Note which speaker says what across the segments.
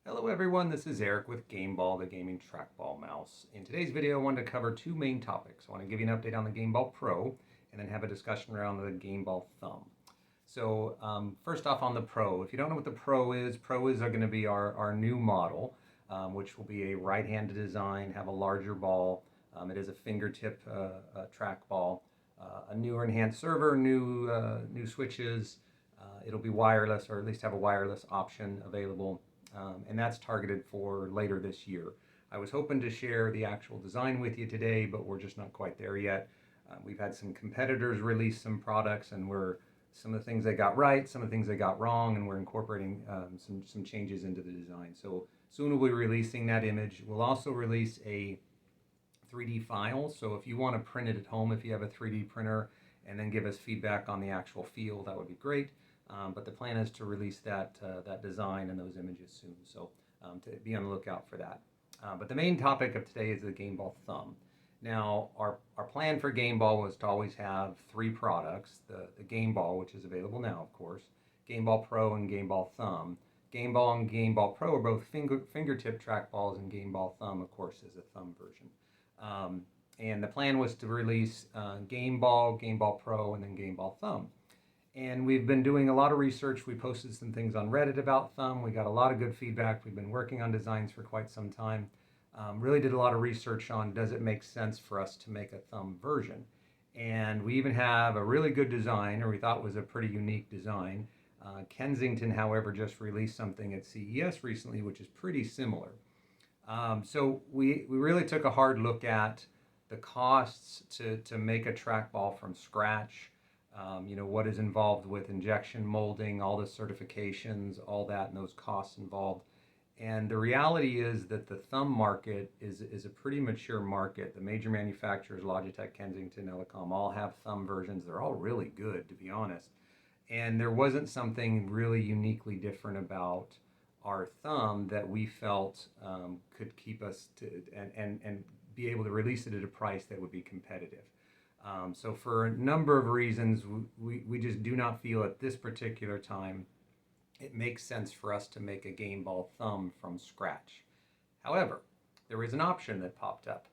Speaker 1: Hello everyone, this is Eric with GameBall, the gaming trackball mouse. In today's video, I wanted to cover two main topics. I want to give you an update on the GameBall Pro, and then have a discussion around the GameBall Thumb. So first off on the Pro, if you don't know what the Pro is going to be our new model, which will be a right-handed design, have a larger ball. It is a fingertip trackball, a newer enhanced server, new switches. It'll be wireless, or at least have a wireless option available. And that's targeted for later this year. I was hoping to share the actual design with you today, but we're just not quite there yet. We've had some competitors release some products, and some of the things they got right, some of the things they got wrong, and we're incorporating some changes into the design. So soon we'll be releasing that image. We'll also release a 3D file, so if you want to print it at home, if you have a 3D printer, and then give us feedback on the actual feel, that would be great. But the plan is to release that design and those images soon, so to be on the lookout for that. But the main topic of today is the GameBall Thumb. Now, our plan for GameBall was to always have three products: the GameBall, which is available now, of course, GameBall Pro, and GameBall Thumb. GameBall and GameBall Pro are both fingertip trackballs, and GameBall Thumb, of course, is a thumb version. And the plan was to release GameBall, GameBall Pro, and then GameBall Thumb. And we've been doing a lot of research. We posted some things on Reddit about Thumb. We got a lot of good feedback. We've been working on designs for quite some time. Really did a lot of research on, does it make sense for us to make a Thumb version? And we even have a really good design, or we thought was a pretty unique design. Kensington, however, just released something at CES recently, which is pretty similar. So we really took a hard look at the costs to make a trackball from scratch. What is involved with injection molding, all the certifications, all that, and those costs involved. And the reality is that the thumb market is a pretty mature market. The major manufacturers, Logitech, Kensington, Elecom, all have thumb versions. They're all really good, to be honest. And there wasn't something really uniquely different about our thumb that we felt could keep us and be able to release it at a price that would be competitive. So for a number of reasons, we just do not feel at this particular time it makes sense for us to make a GameBall Thumb from scratch. However, there was an option that popped up.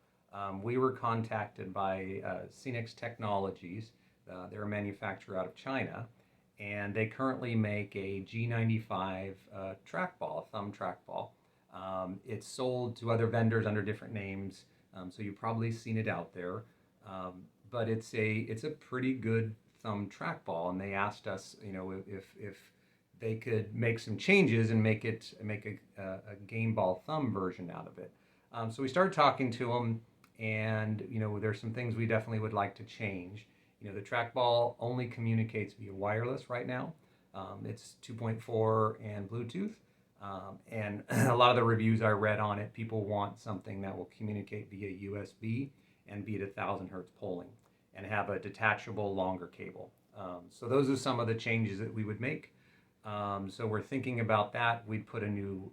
Speaker 1: We were contacted by Scenics Technologies. They're a manufacturer out of China, and they currently make a G95 trackball, a thumb trackball. It's sold to other vendors under different names, so you've probably seen it out there. But it's a pretty good thumb trackball, and they asked us, if they could make some changes and make a GameBall Thumb version out of it. So we started talking to them, and there's some things we definitely would like to change. The trackball only communicates via wireless right now. It's 2.4 and Bluetooth, and a lot of the reviews I read on it, people want something that will communicate via USB and be at 1,000 hertz polling, and have a detachable longer cable. So those are some of the changes that we would make. So we're thinking about that. We'd put a new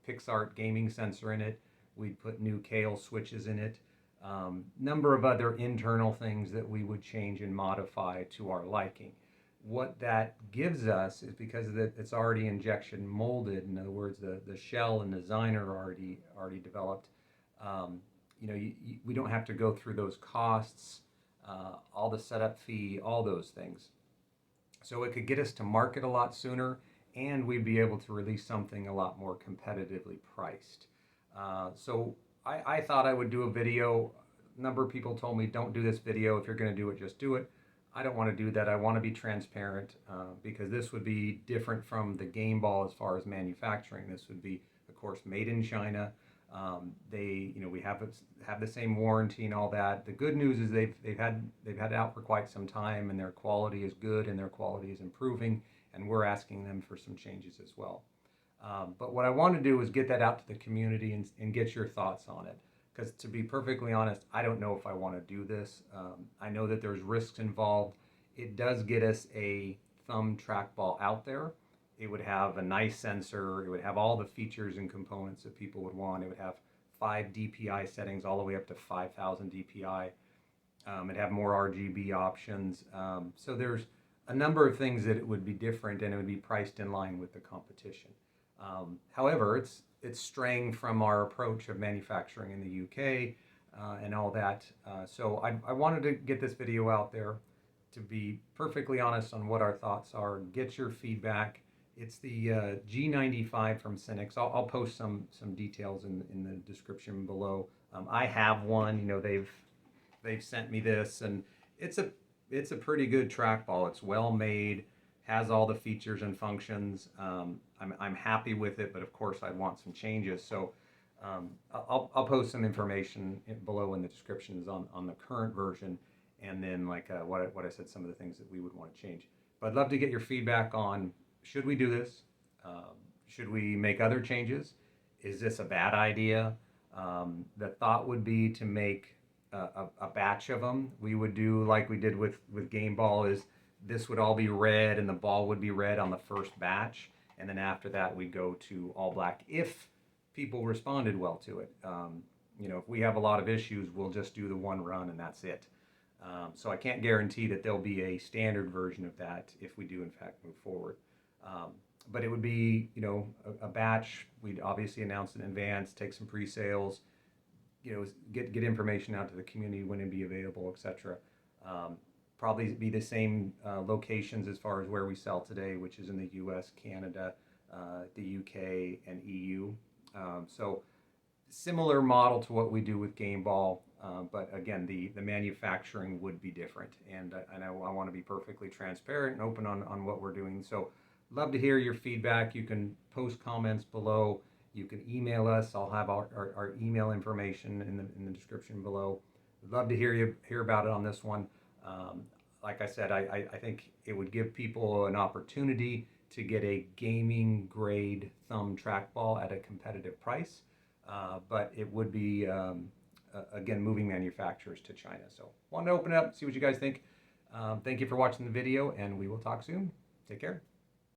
Speaker 1: Pixart gaming sensor in it. We'd put new Kailh switches in it. Number of other internal things that we would change and modify to our liking. What that gives us is, because it's already injection molded, in other words, the shell and design are already developed. We don't have to go through those costs, all the setup fee, all those things. So it could get us to market a lot sooner, and we'd be able to release something a lot more competitively priced. So I thought I would do a video. A number of people told me, don't do this video. If you're going to do it, just do it. I don't want to do that. I want to be transparent, because this would be different from the GameBall as far as manufacturing. This would be, of course, made in China. We have the same warranty and all that. The good news is they've had it out for quite some time, and their quality is good, and their quality is improving, and we're asking them for some changes as well. But what I want to do is get that out to the community and get your thoughts on it. Because to be perfectly honest, I don't know if I want to do this. I know that there's risks involved. It does get us a thumb trackball out there. It would have a nice sensor. It would have all the features and components that people would want. It would have 5 DPI settings all the way up to 5,000 DPI. It'd have more RGB options. So there's a number of things that it would be different, and it would be priced in line with the competition. However, it's straying from our approach of manufacturing in the UK and all that. So I wanted to get this video out there to be perfectly honest on what our thoughts are, get your feedback. It's the G95 from Cynics. I'll post some details in the description below. I have one. You know, they've sent me this, and it's a pretty good trackball. It's well made, has all the features and functions. I'm happy with it, but of course I want some changes. So I'll post some information below in the descriptions on the current version, and then like what I said, some of the things that we would want to change. But I'd love to get your feedback on, should we do this? Should we make other changes? Is this a bad idea? The thought would be to make a batch of them. We would do like we did with Game Ball, is this would all be red and the ball would be red on the first batch. And then after that, we'd go to all black if people responded well to it. You know, if we have a lot of issues, we'll just do the one run and that's it. So I can't guarantee that there'll be a standard version of that if we do in fact move forward. But it would be, you know, a batch. We'd obviously announce in advance, take some pre-sales, you know, get information out to the community when it'd be available, etc. Probably be the same locations as far as where we sell today, which is in the US, Canada, the UK, and EU. So similar model to what we do with Game Ball, but again, the manufacturing would be different. And I want to be perfectly transparent and open on what we're doing. So love to hear your feedback. You can post comments below. You can email us. I'll have our email information in the description below. Love to hear about it on this one. Like I said, I think it would give people an opportunity to get a gaming grade thumb trackball at a competitive price, but it would be, again, moving manufacturers to China. So wanted to open it up, see what you guys think. Thank you for watching the video, and we will talk soon. Take care.